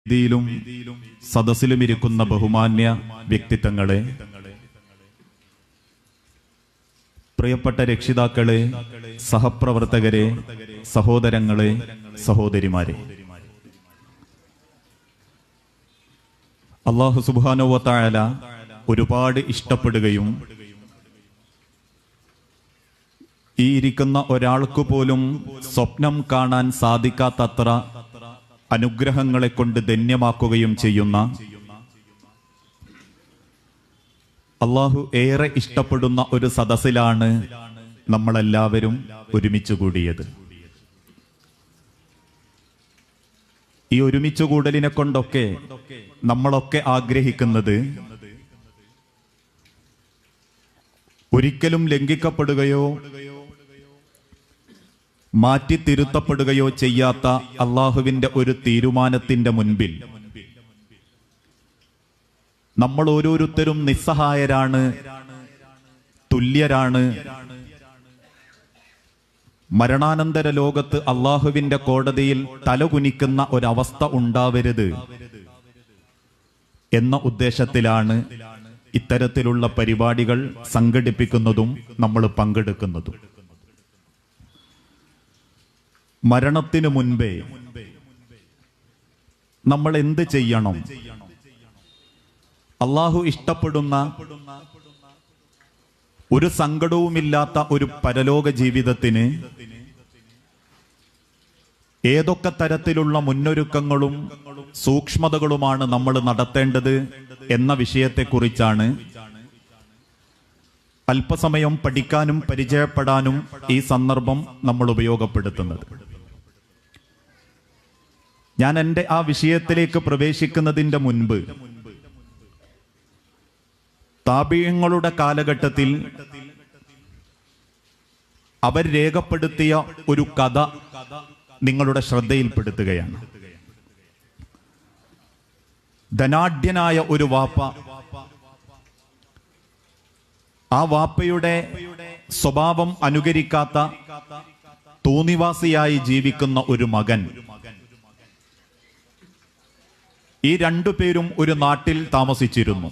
വേദിയിലും സദസ്സിലും ഇരിക്കുന്ന ബഹുമാന്യ വ്യക്തിത്വങ്ങളെ, പ്രിയപ്പെട്ട രക്ഷിതാക്കളെ, സഹപ്രവർത്തകരെ, സഹോദരങ്ങളെ, സഹോദരിമാരെ, അല്ലാഹു സുബ്ഹാനഹു വ തആല ഒരുപാട് ഇഷ്ടപ്പെടുകയും ഈ ഇരിക്കുന്ന ഒരാൾക്ക് പോലും സ്വപ്നം കാണാൻ സാധിക്കാത്തത്ര അനുഗ്രഹങ്ങളെ കൊണ്ട് ധന്യമാക്കുകയും ചെയ്യുന്ന, അല്ലാഹു ഏറെ ഇഷ്ടപ്പെടുന്ന ഒരു സദസ്സിലാണ് നമ്മളെല്ലാവരും ഒരുമിച്ച് കൂടിയത്. ഈ ഒരുമിച്ച് കൂടലിനെ കൊണ്ടൊക്കെ നമ്മളൊക്കെ ആഗ്രഹിക്കുന്നത് ഒരിക്കലും ലംഘിക്കപ്പെടുകയോ മാറ്റി തിരുത്തപ്പെടുകയോ ചെയ്യാത്ത അള്ളാഹുവിന്റെ ഒരു തീരുമാനത്തിന്റെ മുൻപിൽ നമ്മൾ ഓരോരുത്തരും നിസ്സഹായരാണ്, തുല്യരാണ്. മരണാനന്തര ലോകത്ത് അള്ളാഹുവിന്റെ കോടതിയിൽ തലകുനിക്കുന്ന ഒരവസ്ഥ ഉണ്ടാവരുത് എന്ന ഉദ്ദേശത്തിലാണ് ഇത്തരത്തിലുള്ള പരിപാടികൾ സംഘടിപ്പിക്കുന്നതും നമ്മൾ പങ്കെടുക്കുന്നതും. മരണത്തിനു മുൻപേ നമ്മൾ എന്ത് ചെയ്യണം? അള്ളാഹു ഇഷ്ടപ്പെടുന്ന ഒരു സങ്കടവുമില്ലാത്ത ഒരു പരലോക ജീവിതത്തിന് ഏതൊക്കെ തരത്തിലുള്ള മുന്നൊരുക്കങ്ങളും സൂക്ഷ്മതകളുമാണ് നമ്മൾ നടത്തേണ്ടത് എന്ന വിഷയത്തെക്കുറിച്ചാണ് അല്പസമയം പഠിക്കാനും പരിചയപ്പെടാനും ഈ സന്ദർഭം നമ്മൾ ഉപയോഗപ്പെടുത്തുന്നത്. ഞാൻ എൻ്റെ ആ വിഷയത്തിലേക്ക് പ്രവേശിക്കുന്നതിൻ്റെ മുൻപ് താബീങ്ങളുടെ കാലഘട്ടത്തിൽ അവർ രേഖപ്പെടുത്തിയ ഒരു കഥ നിങ്ങളുടെ ശ്രദ്ധയിൽപ്പെടുത്തുകയാണ്. ധനാഢ്യനായ ഒരു വാപ്പ, ആ വാപ്പയുടെ സ്വഭാവം അനുകരിക്കാത്ത തോന്നിവാസിയായി ജീവിക്കുന്ന ഒരു മകൻ. ഈ രണ്ടുപേരും ഒരു നാട്ടിൽ താമസിച്ചിരുന്നു.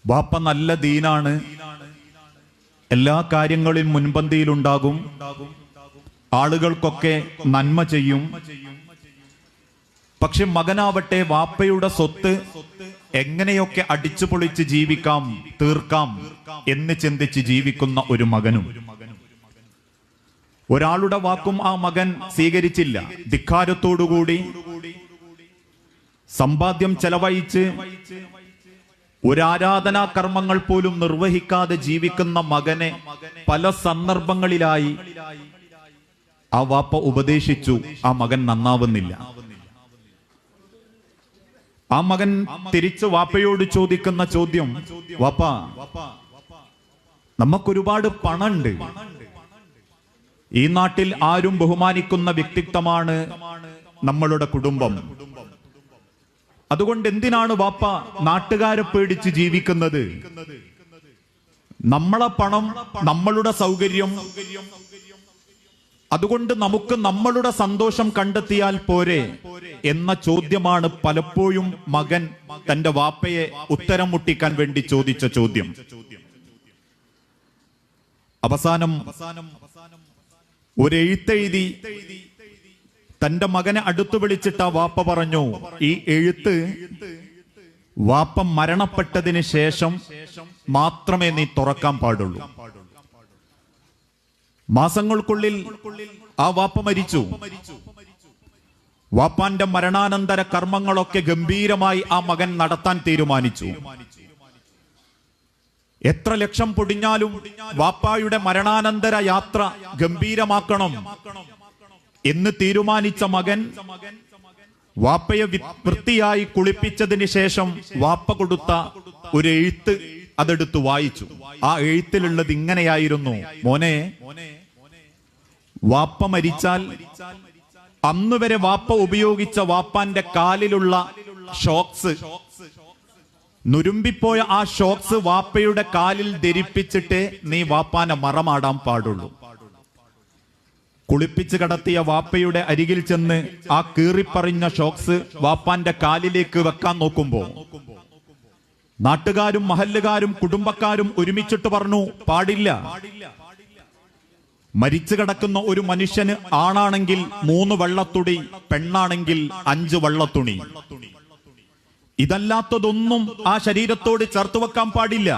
വാപ്പ നല്ല ദീനാണ്, എല്ലാ കാര്യങ്ങളിലും മുൻപന്തിയിലുണ്ടാകും, ആളുകൾക്കൊക്കെ നന്മ ചെയ്യും. പക്ഷെ മകനാവട്ടെ വാപ്പയുടെ സ്വത്ത് എങ്ങനെയൊക്കെ അടിച്ചു പൊളിച്ച് ജീവിക്കാം, തീർക്കാം എന്ന് ചിന്തിച്ച് ജീവിക്കുന്ന ഒരു മകനും. ഒരാളുടെ വാക്കും ആ മകൻ സ്വീകരിച്ചില്ല. ധിക്കാരത്തോടുകൂടി സമ്പാദ്യം ചെലവഴിച്ച് ഒരു ആരാധനാ കർമ്മങ്ങൾ പോലും നിർവഹിക്കാതെ ജീവിക്കുന്ന മകനെ പല സന്ദർഭങ്ങളിലായി ആ വാപ്പ ഉപദേശിച്ചു. ആ മകൻ നന്നാവുന്നില്ല. ആ മകൻ തിരിച്ച് വാപ്പയോട് ചോദിക്കുന്ന ചോദ്യം, വാപ്പ, നമുക്കൊരുപാട് പണമുണ്ട്, ഈ നാട്ടിൽ ആരും ബഹുമാനിക്കുന്ന വ്യക്തിത്വമാണ് നമ്മളുടെ കുടുംബം, അതുകൊണ്ട് എന്തിനാണ് വാപ്പ നാട്ടുകാരെ പേടിച്ച് ജീവിക്കുന്നത്? നമ്മളെ പണം, നമ്മളുടെ സൗകര്യം, അതുകൊണ്ട് നമുക്ക് നമ്മളുടെ സന്തോഷം കണ്ടെത്തിയാൽ പോരെ എന്ന ചോദ്യമാണ് പലപ്പോഴും മകൻ തന്റെ വാപ്പയെ ഉത്തരം മുട്ടിക്കാൻ വേണ്ടി ചോദിച്ച ചോദ്യം. അവസാനം ഒരു എഴുത്തെഴുതി തന്റെ മകനെ അടുത്തു വിളിച്ചിട്ട് ആ വാപ്പ പറഞ്ഞു, ഈ എഴുത്ത് വാപ്പ മരണപ്പെട്ടതിന് ശേഷം മാത്രമേ നീ തുറക്കാൻ പാടുള്ളൂ. മാസങ്ങൾക്കുള്ളിൽ ആ വാപ്പ മരിച്ചു. വാപ്പാന്റെ മരണാനന്തര കർമ്മങ്ങളൊക്കെ ഗംഭീരമായി ആ മകൻ നടത്താൻ തീരുമാനിച്ചു. എത്ര ലക്ഷം പൊടിഞ്ഞാലും വാപ്പായുടെ മരണാനന്തര യാത്ര ഗംഭീരമാക്കണം എന്ന് തീരുമാനിച്ച മകൻ വാപ്പയെ വൃത്തിയായി കുളിപ്പിച്ചതിന് ശേഷം വാപ്പ കൊടുത്ത ഒരു എഴുത്ത് അതെടുത്ത് വായിച്ചു. ആ എഴുത്തിലുള്ളത് ഇങ്ങനെയായിരുന്നു, മോനെ, വാപ്പ മരിച്ചാൽ അന്ന് വരെ വാപ്പ ഉപയോഗിച്ച വാപ്പാന്റെ കാലിലുള്ള ഷോക്സ്, നുരുമ്പിപ്പോയ ആ ഷോക്സ് വാപ്പയുടെ കാലിൽ ധരിപ്പിച്ചിട്ട് നീ വാപ്പാനെ മറമാടാൻ പാടുള്ളൂ. കുളിപ്പിച്ച് കടത്തിയ വാപ്പയുടെ അരികിൽ ചെന്ന് ആ കീറിപ്പറിഞ്ഞ ഷോക്സ് വാപ്പാന്റെ കാലിലേക്ക് വെക്കാൻ നോക്കുമ്പോ നാട്ടുകാരും മഹല്ലുകാരും കുടുംബക്കാരും ഒരുമിച്ചിട്ട് പറഞ്ഞു, പാടില്ല. മരിച്ചു കിടക്കുന്ന ഒരു മനുഷ്യന് ആണാണെങ്കിൽ 3 വെള്ളത്തുണി, പെണ്ണാണെങ്കിൽ 5 വെള്ളത്തുണി. ഇതല്ലാത്തതൊന്നും ആ ശരീരത്തോട് ചേർത്ത് വെക്കാൻ പാടില്ല.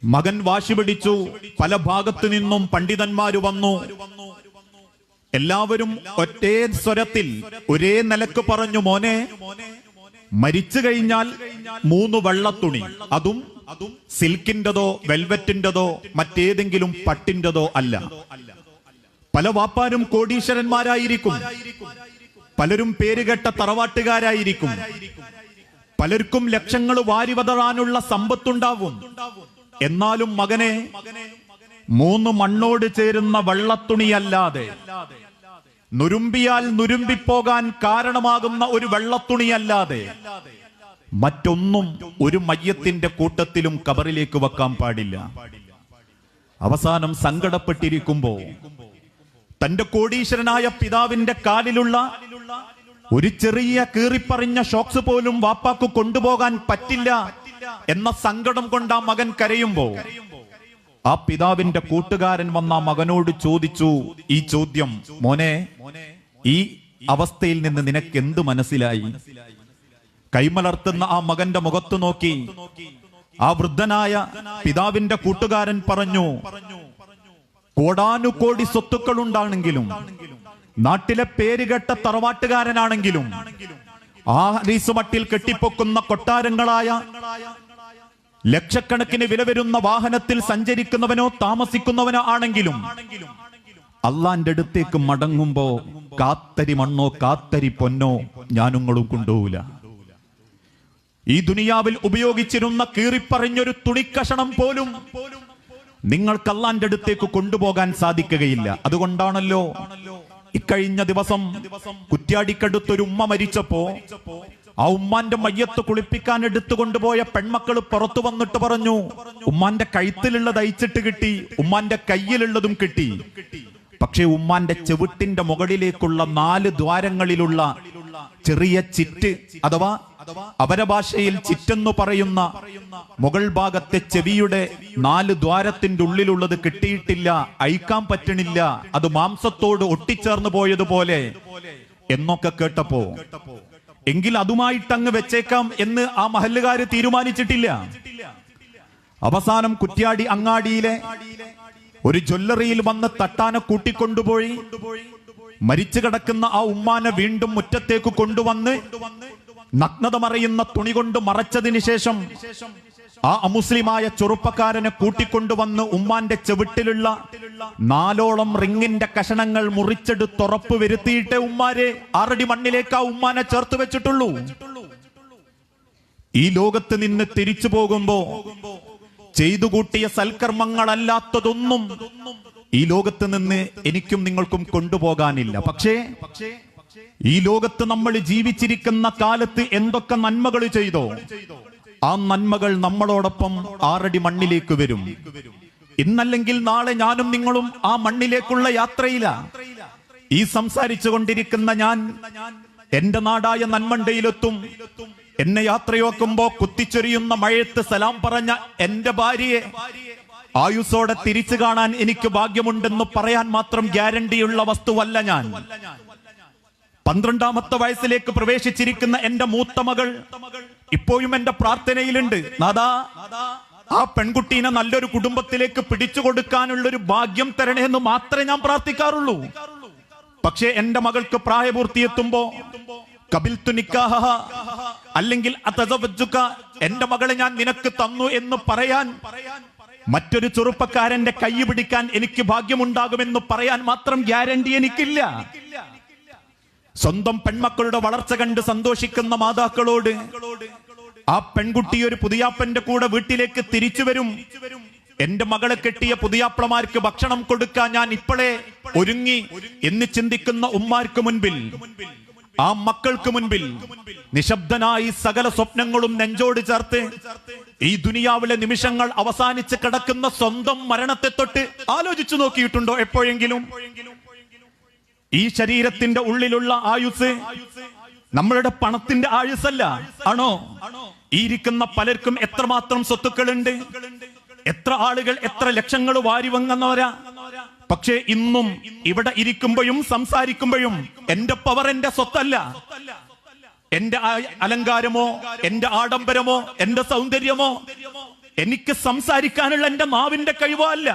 മകൻ വാശി പിടിച്ചു. പല ഭാഗത്തു നിന്നും പണ്ഡിതന്മാര് വന്നു. എല്ലാവരും ഒറ്റേ സ്വരത്തിൽ ഒരേ നിലക്ക് പറഞ്ഞു, മോനെ, മരിച്ചു കഴിഞ്ഞാൽ 3 വെള്ളത്തുണി, അതും സിൽക്കിൻ്റെതോ വെൽവെറ്റിൻ്റെതോ മറ്റേതെങ്കിലും പട്ടിൻ്റെതോ അല്ല. പല വാപ്പാരും കോടീശ്വരന്മാരായിരിക്കും, പലരും പേരുകെട്ട തറവാട്ടുകാരായിരിക്കും, പലർക്കും ലക്ഷങ്ങൾ വാരിവതറാനുള്ള സമ്പത്തുണ്ടാവും. എന്നാലും മകനെ, 3 മണ്ണോട് ചേരുന്ന വെള്ളത്തുണിയല്ലാതെ, നുരുമ്പിയാൽ നുരുമ്പിപ്പോകാൻ കാരണമാകുന്ന ഒരു വെള്ളത്തുണിയല്ലാതെ മറ്റൊന്നും ഒരു മയ്യത്തിന്റെ കൂട്ടത്തിലും കബറിലേക്ക് വെക്കാൻ പാടില്ല. അവസാനം സങ്കടപ്പെട്ടിരിക്കുമ്പോ തന്റെ കോടീശ്വരനായ പിതാവിന്റെ കാലിലുള്ള ഒരു ചെറിയ കീറിപ്പറിഞ്ഞ ഷോക്സ് പോലും വാപ്പാക്ക് കൊണ്ടുപോകാൻ പറ്റില്ല എന്ന സങ്കടം കൊണ്ട് ആ മകൻ കരയുമ്പോ ആ പിതാവിന്റെ കൂട്ടുകാരൻ വന്ന ആ മകനോട് ചോദിച്ചു ഈ ചോദ്യം, മോനെ, ഈ അവസ്ഥയിൽ നിന്ന് നിനക്ക് എന്ത് മനസ്സിലായി? കൈമലർത്തുന്ന ആ മകന്റെ മുഖത്ത് നോക്കി ആ വൃദ്ധനായ പിതാവിന്റെ കൂട്ടുകാരൻ പറഞ്ഞു, കോടാനുകോടി സ്വത്തുക്കളുണ്ടാണെങ്കിലും, നാട്ടിലെ പേരുകെട്ട തറവാട്ടുകാരനാണെങ്കിലും, ആ ഹരീസുമട്ടിൽ കെട്ടിപ്പൊക്കുന്ന കൊട്ടാരങ്ങളായ ലക്ഷക്കണക്കിന് വില വരുന്ന വാഹനത്തിൽ സഞ്ചരിക്കുന്നവനോ താമസിക്കുന്നവനോ ആണെങ്കിലും അള്ളാന്റെ അടുത്തേക്ക് മടങ്ങുമ്പോ കാത്തരി മണ്ണോ കാത്തരി പൊന്നോ ഞാനുങ്ങളും കൊണ്ടുപോവില്ല. ഈ ദുനിയാവിൽ ഉപയോഗിച്ചിരുന്ന കീറിപ്പറഞ്ഞൊരു തുണിക്കഷണം പോലും നിങ്ങൾക്ക് അള്ളാന്റെ അടുത്തേക്ക് കൊണ്ടുപോകാൻ സാധിക്കുകയില്ല. അതുകൊണ്ടാണല്ലോ ഇക്കഴിഞ്ഞ ദിവസം കുറ്റ്യാടിക്കടുത്തൊരു ഉമ്മ മരിച്ചപ്പോ ആ ഉമ്മാന്റെ മയ്യത്ത് കുളിപ്പിക്കാൻ എടുത്തുകൊണ്ടുപോയ പെൺമക്കൾ പുറത്തു വന്നിട്ട് പറഞ്ഞു, ഉമ്മാന്റെ കഴുത്തിലുള്ളത് അയച്ചിട്ട് കിട്ടി, ഉമ്മാന്റെ കയ്യിലുള്ളതും കിട്ടി, പക്ഷെ ഉമ്മാന്റെ ചെവിട്ടിന്റെ മുകളിലേക്കുള്ള 4 ദ്വാരങ്ങളിലുള്ള ചെറിയ ചിറ്റ്, അഥവാ അവര ഭാഷയിൽ ചിറ്റെന്നു പറയുന്ന മുകൾ ഭാഗത്തെ ചെവിയുടെ 4 ദ്വാരത്തിന്റെ ഉള്ളിലുള്ളത് കിട്ടിയിട്ടില്ല, അയക്കാൻ പറ്റണില്ല, അത് മാംസത്തോട് ഒട്ടിച്ചേർന്നു പോയതുപോലെ എന്നൊക്കെ കേട്ടപ്പോ, എങ്കിൽ അതുമായിട്ടങ്ങ് വെച്ചേക്കാം എന്ന് ആ മഹല്ലുകാര് തീരുമാനിച്ചിട്ടില്ല. അവസാനം കുറ്റ്യാടി അങ്ങാടിയിലെ ഒരു ജ്വല്ലറിയിൽ വന്ന് തട്ടാനെ കൂട്ടിക്കൊണ്ടുപോയി മരിച്ചു കിടക്കുന്ന ആ ഉമ്മാനെ വീണ്ടും മുറ്റത്തേക്ക് കൊണ്ടുവന്ന് നഗ്നത മറയുന്ന തുണി കൊണ്ട് മറച്ചതിന് ശേഷം ആ അമുസ്ലിമായ ചെറുപ്പക്കാരനെ കൂട്ടിക്കൊണ്ടുവന്ന് ഉമ്മാന്റെ ചെവിട്ടിലുള്ള 4ഓളം റിങ്ങിന്റെ കഷണങ്ങൾ മുറിച്ചെടുത്തുറപ്പ് വരുത്തിയിട്ട് ഉമ്മാരെ 6 അടി മണ്ണിലേക്ക് ആ ഉമ്മാനെ ചേർത്ത് വെച്ചിട്ടുള്ളൂ. ഈ ലോകത്ത് നിന്ന് തിരിച്ചു പോകുമ്പോ ചെയ്തു കൂട്ടിയ സൽക്കർമ്മങ്ങളല്ലാത്തതൊന്നും ഈ ലോകത്ത് നിന്ന് എനിക്കും നിങ്ങൾക്കും കൊണ്ടുപോകാനില്ല. പക്ഷേ ഈ ലോകത്ത് നമ്മൾ ജീവിച്ചിരിക്കുന്ന കാലത്ത് എന്തൊക്കെ നന്മകൾ ചെയ്തോ ആ നന്മകൾ നമ്മളോടൊപ്പം 6 അടി മണ്ണിലേക്ക് വരും. ഇന്നല്ലെങ്കിൽ നാളെ ഞാനും നിങ്ങളും ആ മണ്ണിലേക്കുള്ള യാത്രയില. ഈ സംസാരിച്ചു കൊണ്ടിരിക്കുന്ന ഞാൻ എന്റെ നാടായ നന്മണ്ടയിലെത്തും. എന്നെ യാത്രയോക്കുമ്പോ കുത്തിച്ചൊരിയുന്ന മഴയത്ത് സലാം പറഞ്ഞ എന്റെ ഭാര്യയെ ആയുസോടെ തിരിച്ചു കാണാൻ എനിക്ക് ഭാഗ്യമുണ്ടെന്ന് പറയാൻ മാത്രം ഗ്യാരണ്ടിയുള്ള വസ്തുവല്ല ഞാൻ. 12ാമത്തെ വയസ്സിലേക്ക് പ്രവേശിച്ചിരിക്കുന്ന എന്റെ മൂത്ത മകൾ ഇപ്പോഴും എന്റെ പ്രാർത്ഥനയിലുണ്ട്. നാദാ, ആ പെൺകുട്ടീനെ നല്ലൊരു കുടുംബത്തിലേക്ക് പിടിച്ചു കൊടുക്കാനുള്ളൊരു ഭാഗ്യം തരണേ എന്ന് മാത്രമേ ഞാൻ പ്രാർത്ഥിക്കാറുള്ളൂ. പക്ഷേ എന്റെ മകൾക്ക് പ്രായപൂർത്തിയെത്തുമ്പോ കബിൽതു നിക്കാഹ, അല്ലെങ്കിൽ അതസവ്വജുക, എന്റെ മകളെ ഞാൻ നിനക്ക് തന്നു എന്ന് പറയാൻ, മറ്റൊരു ചെറുപ്പക്കാരന്റെ കൈ പിടിക്കാൻ എനിക്ക് ഭാഗ്യമുണ്ടാകുമെന്ന് പറയാൻ മാത്രം ഗ്യാരണ്ടി എനിക്കില്ല. സ്വന്തം പെൺമക്കളുടെ വളർച്ച കണ്ട് സന്തോഷിക്കുന്ന മാതാക്കളോട് ആ പെൺകുട്ടി ഒരു പുതിയാപ്പന്റെ കൂടെ വീട്ടിലേക്ക് തിരിച്ചു വരും, എന്റെ മകളെ കെട്ടിയ പുതിയാപ്പളമാർക്ക് ഭക്ഷണം കൊടുക്കാൻ ഞാൻ ഇപ്പോഴേ ഒരുങ്ങി എന്ന് ചിന്തിക്കുന്ന ഉമ്മാർക്ക് മുൻപിൽ ആ മക്കൾക്ക് മുൻപിൽ നിശബ്ദനായി സകല സ്വപ്നങ്ങളും നെഞ്ചോട് ചേർത്ത് ഈ ദുനിയാവിലെ നിമിഷങ്ങൾ അവസാനിച്ച് കിടക്കുന്ന സ്വന്തം മരണത്തെ തൊട്ട് ആലോചിച്ചു നോക്കിയിട്ടുണ്ടോ എപ്പോഴെങ്കിലും? ഈ ശരീരത്തിന്റെ ഉള്ളിലുള്ള ആയുസ് നമ്മളുടെ പണത്തിന്റെ ആയുസല്ല, ആണോ? ഈ ഇരിക്കുന്ന പലർക്കും എത്രമാത്രം സ്വത്തുക്കളുണ്ട്, എത്ര ആളുകൾ എത്ര ലക്ഷങ്ങൾ വാരി വങ്ങുന്നവരാ. പക്ഷേ ഇന്നും ഇവിടെ ഇരിക്കുമ്പോഴും സംസാരിക്കുമ്പോഴും എന്റെ പവർ എന്റെ സ്വത്തല്ല, എന്റെ അലങ്കാരമോ എന്റെ ആഡംബരമോ എന്റെ സൗന്ദര്യമോ എനിക്ക് സംസാരിക്കാനുള്ള എന്റെ നാവിന്റെ കഴിവോ അല്ല.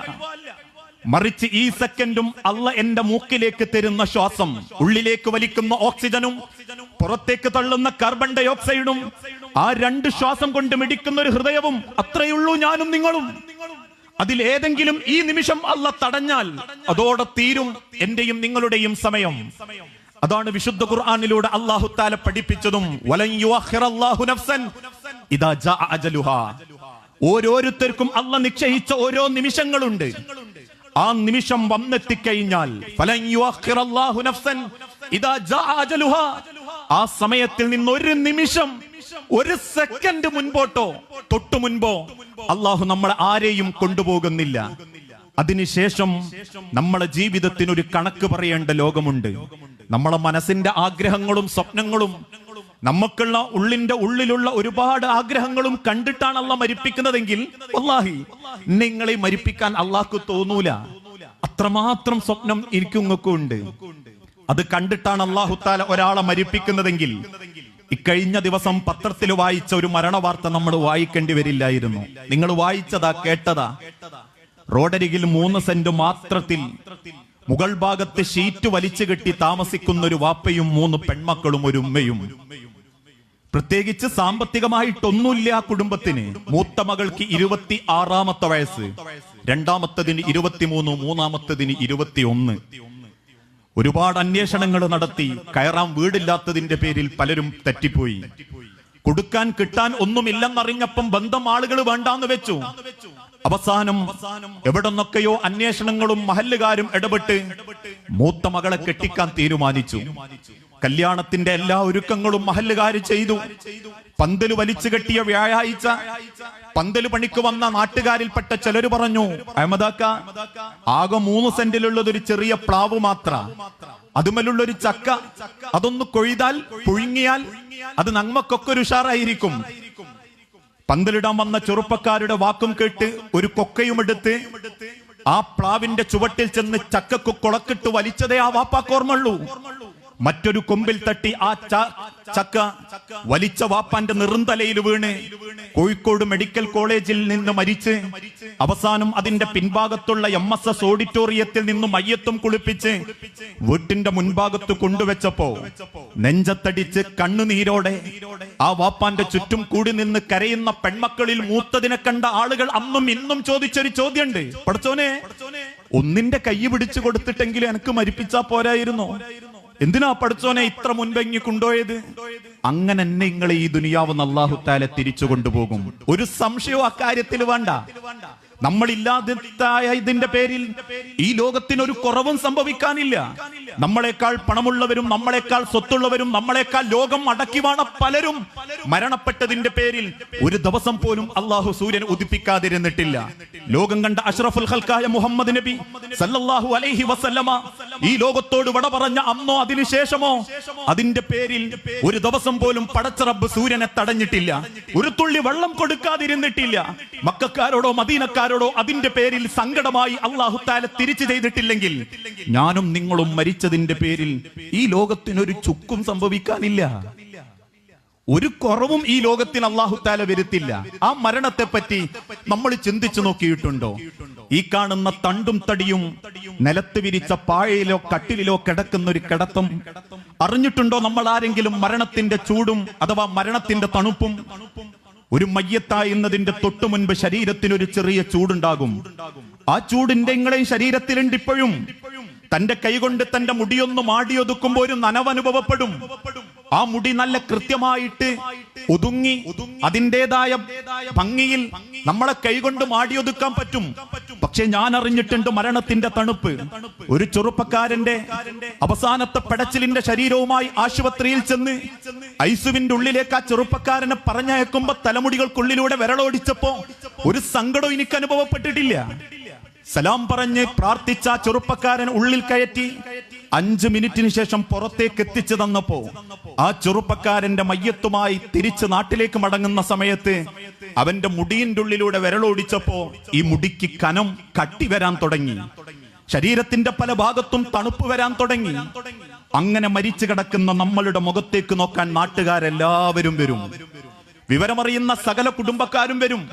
മറിച്ച് ഈ സെക്കൻഡും അല്ല എന്റെ മൂക്കിലേക്ക് തരുന്ന ശ്വാസം, ഉള്ളിലേക്ക് വലിക്കുന്ന ഓക്സിജനും പുറത്തേക്ക് തള്ളുന്ന കാർബൺ ഡൈ ഓക്സൈഡും, ആ രണ്ട് ശ്വാസം കൊണ്ട് മിടിക്കുന്ന ഒരു ഹൃദയവും, അത്രയുള്ളൂ ഞാനും നിങ്ങളും. അതിലേതെങ്കിലും ഈ നിമിഷം അല്ല തടഞ്ഞാൽ അതോടെ തീരും എന്റെയും നിങ്ങളുടെയും സമയം. അതാണ് വിശുദ്ധ ഖുർആനിലൂടെ അല്ലാഹു തആല പഠിപ്പിച്ചതും, വലൻ യുഅഖിറല്ലാഹു നഫ്സൻ ഇദാ ജാഅ അജലുഹാ. ഓരോരുത്തർക്കും അല്ല നിശ്ചയിച്ച ഓരോ നിമിഷങ്ങളുണ്ട്. ആ നിമിഷം വന്നെത്തിക്കഴിഞ്ഞാൽ ഫലൻ യുഅഖിറല്ലാഹു നഫ്സൻ ഇദാ ജാഅ അജലുഹാ, ആ സമയത്തിൽ നിന്ന് ഒരു നിമിഷം, ഒരു സെക്കൻഡ് മുൻപോട്ടോ തൊട്ടു മുൻപോ അള്ളാഹു നമ്മളെ ആരെയും കൊണ്ടുപോകുന്നില്ല. അതിനുശേഷം നമ്മളെ ജീവിതത്തിനൊരു കണക്ക് പറയേണ്ട ലോകമുണ്ട്. നമ്മളെ മനസ്സിന്റെ ആഗ്രഹങ്ങളും സ്വപ്നങ്ങളും, നമുക്കുള്ള ഉള്ളിലുള്ള ഒരുപാട് ആഗ്രഹങ്ങളും കണ്ടിട്ടാണ് അള്ളാഹ് മരിപ്പിക്കുന്നതെങ്കിൽ വല്ലാഹി നിങ്ങളെ മരിപ്പിക്കാൻ അള്ളാഹ്ക്ക് തോന്നൂല. അത്രമാത്രം സ്വപ്നം എനിക്കും ഉണ്ട്. അത് കണ്ടിട്ടാണ് അല്ലാഹു തആല ഒരാളെ മരിപ്പിക്കുന്നതെങ്കിൽ ഇക്കഴിഞ്ഞ ദിവസം പത്രത്തിൽ വായിച്ച ഒരു മരണ വാർത്ത നമ്മൾ വായിക്കേണ്ടി വരില്ലായിരുന്നു. നിങ്ങൾ വായിച്ചതാ, കേട്ടതാ. റോഡരികിൽ 3 സെന്റ് മാത്രത്തിൽ മുകൾ ഭാഗത്ത് ഷീറ്റ് വലിച്ചു കെട്ടി താമസിക്കുന്ന ഒരു വാപ്പയും 3 പെൺമക്കളും ഒരു ഉമ്മയും. പ്രത്യേകിച്ച് സാമ്പത്തികമായിട്ടൊന്നുമില്ല കുടുംബത്തിന്. മൂത്ത മകൾക്ക് 26-ാമത്തെ വയസ്സ്, രണ്ടാമത്തതിന് 23, മൂന്നാമത്തതിന് 21. ഒരുപാട് അന്വേഷണങ്ങൾ നടത്തി. കയറാൻ വീടില്ലാത്തതിന്റെ പേരിൽ പലരും തെറ്റിപ്പോയി. കൊടുക്കാൻ കിട്ടാൻ ഒന്നുമില്ലെന്നറിഞ്ഞപ്പം ബന്ധം ആളുകൾ വേണ്ടാന്ന് വെച്ചു. അവസാനം എവിടെന്നൊക്കെയോ അന്വേഷണങ്ങളും മഹല്ലുകാരും ഇടപെട്ട് മൂത്ത മകളെ കെട്ടിക്കാൻ തീരുമാനിച്ചു. കല്യാണത്തിന്റെ എല്ലാ ഒരുക്കങ്ങളും മഹല്ലുകാര് ചെയ്തു. പന്തല് വലിച്ചു കെട്ടിയ വ്യാഴാഴ്ച പന്തല് പണിക്ക് വന്ന നാട്ടുകാരിൽപ്പെട്ട ചിലര് പറഞ്ഞു, അഹമ്മദാക്ക, ആകെ 3 സെന്റിലുള്ളത് ഒരു ചെറിയ പ്ലാവ് മാത്ര, അതുമല്ലുള്ളൊരു ചക്ക, അതൊന്ന് കൊയ്താൽ പുഴുങ്ങിയാൽ അത് നമ്മക്കൊക്കെ ഒരു ഉഷാറായിരിക്കും. പന്തലിടാൻ വന്ന ചെറുപ്പക്കാരുടെ വാക്കും കേട്ട് ഒരു കൊക്കയും എടുത്ത് ആ പ്ലാവിന്റെ ചുവട്ടിൽ ചെന്ന് ചക്കക്ക് കുളക്കിട്ട് വലിച്ചതേ ആ വാപ്പാക്കോർമ്മള്ളൂ. മറ്റൊരു കൊമ്പിൽ തട്ടി ആ ചക്ക വലിച്ച വാപ്പാന്റെ നെറുന്തലയിൽ വീണ് കോഴിക്കോട് മെഡിക്കൽ കോളേജിൽ നിന്ന് മരിച്ച് അവസാനം അതിന്റെ പിൻഭാഗത്തുള്ള MSS ഓഡിറ്റോറിയത്തിൽ നിന്ന് മയ്യത്തും കുളിപ്പിച്ച് വീട്ടിന്റെ മുൻഭാഗത്ത് കൊണ്ടുവച്ചപ്പോ നെഞ്ചത്തടിച്ച് കണ്ണുനീരോടെ ആ വാപ്പാന്റെ ചുറ്റും കൂടി നിന്ന് കരയുന്ന പെൺമക്കളിൽ മൂത്തതിനെ കണ്ട ആളുകൾ അന്നും ഇന്നും ചോദിച്ചൊരു ചോദ്യമുണ്ട്, പടച്ചോനെ, ഒന്നിന്റെ കൈ പിടിച്ചു കൊടുത്തിട്ടെങ്കിലും എനിക്ക് മരിപ്പിച്ചാ പോരായിരുന്നോ? എന്തിനാ പടച്ചോനെ ഇത്ര മുൻപെങ്ങി കൊണ്ടുപോയത്? അങ്ങനെ നിങ്ങൾ ഈ ദുനിയാവ് അല്ലാഹു തആല തിരിച്ചു കൊണ്ടുപോകും. ഒരു സംശയവും അക്കാര്യത്തിൽ വേണ്ട. നമ്മളില്ലാതായ ഇതിന്റെ പേരിൽ ഈ ലോകത്തിനൊരു കുറവും സംഭവിക്കാനില്ല. നമ്മളെക്കാൾ പണമുള്ളവരും നമ്മളെക്കാൾ സ്വത്തുള്ളവരും നമ്മളെക്കാൾ ലോകം അടക്കിവാണ പലരും മരണപ്പെട്ടതിന്റെ പേരിൽ ഒരു ദിവസം പോലും അള്ളാഹു സൂര്യൻ ഉദിപ്പിക്കാതിരുന്നിട്ടില്ല. ലോകം കണ്ട അഷ്റഫുൽ ഖൽഖായ മുഹമ്മദ് നബി സല്ലല്ലാഹു അലൈഹി വസല്ലമ ഈ ലോകത്തോട് വട പറഞ്ഞ അന്നോ അതിനുശേഷമോ അതിന്റെ പേരിൽ ഒരു ദിവസം പോലും പടച്ച റബ്ബ് സൂര്യനെ തടഞ്ഞിട്ടില്ല. ഒരു തുള്ളി വെള്ളം കൊടുക്കാതിരുന്നിട്ടില്ല. മക്കക്കാരോടോ മദീനക്കാരോടോ അതിന്റെ പേരിൽ സങ്കടമായി അല്ലാഹു തആല തിരിച്ചു ചെയ്തിട്ടില്ലെങ്കിൽ ഞാനും നിങ്ങളും മരിച്ചതിന്റെ പേരിൽ ഈ ലോകത്തിനൊരു ചുക്കും സംഭവിക്കാനില്ല. ഒരു കുറവും ഈ ലോകത്തിൽ അല്ലാഹു തആല വരുത്തില്ല. ആ മരണത്തെ പറ്റി നമ്മൾ ചിന്തിച്ചു നോക്കിയിട്ടുണ്ടോ? ഈ കാണുന്ന തണ്ടും തടിയും നിലത്ത് വിരിച്ച പായയിലോ കട്ടിലിലോ കിടക്കുന്ന ഒരു കിടത്തം അറിഞ്ഞിട്ടുണ്ടോ നമ്മൾ ആരെങ്കിലും? മരണത്തിന്റെ ചൂടും അഥവാ മരണത്തിന്റെ തണുപ്പും. ഒരു മയ്യത്തായുന്നതിന്റെ തൊട്ടു മുൻപ് ശരീരത്തിനൊരു ചെറിയ ചൂടുണ്ടാകും. ആ ചൂടിന്റെ നിങ്ങളെയും ശരീരത്തിലുണ്ട് ഇപ്പോഴും. തന്റെ കൈകൊണ്ട് തന്റെ മുടിയൊന്ന് മാടിയൊതുക്കുമ്പോ ഒരു നനവനുഭവപ്പെടും. ആ മുടി നല്ല കൃത്യമായിട്ട് ഒതുങ്ങി അതിൻ്റെതായ ഭംഗിയിൽ നമ്മളെ കൈകൊണ്ട് മാടിയൊതുക്കാൻ പറ്റും. പക്ഷെ ഞാൻ അറിഞ്ഞിട്ടുണ്ട് മരണത്തിന്റെ തണുപ്പ്. ഒരു ചെറുപ്പക്കാരന്റെ അവസാനത്തെ പെടച്ചിലിന്റെ ശരീരവുമായി ആശുപത്രിയിൽ ചെന്ന് ഐസുവിന്റെ ഉള്ളിലേക്ക് ആ ചെറുപ്പക്കാരനെ പറഞ്ഞയക്കുമ്പോ തലമുടികൾക്കുള്ളിലൂടെ വിരളോടിച്ചപ്പോ ഒരു സങ്കടം എനിക്ക് അനുഭവപ്പെട്ടിട്ടില്ല. സലാം പറഞ്ഞ് പ്രാർത്ഥിച്ച ആ ചെറുപ്പക്കാരൻ ഉള്ളിൽ കയറ്റി 5 മിനിറ്റിന് ശേഷം പുറത്തേക്ക് എത്തിച്ചു തന്നപ്പോ ആ ചെറുപ്പക്കാരന്റെ മയ്യത്തുമായി തിരിച്ച് നാട്ടിലേക്ക് മടങ്ങുന്ന സമയത്ത് അവന്റെ മുടിയിന്റെ ഉള്ളിലൂടെ വിരളോടിച്ചപ്പോ ഈ മുടിക്ക് കനം കട്ടി വരാൻ തുടങ്ങി, ശരീരത്തിന്റെ പല ഭാഗത്തും തണുപ്പ് വരാൻ തുടങ്ങി. അങ്ങനെ മരിച്ചു കിടക്കുന്ന നമ്മളുടെ മുഖത്തേക്ക് നോക്കാൻ നാട്ടുകാരെല്ലാവരും വരും, വിവരമറിയുന്ന സകല കുടുംബക്കാരും വരും.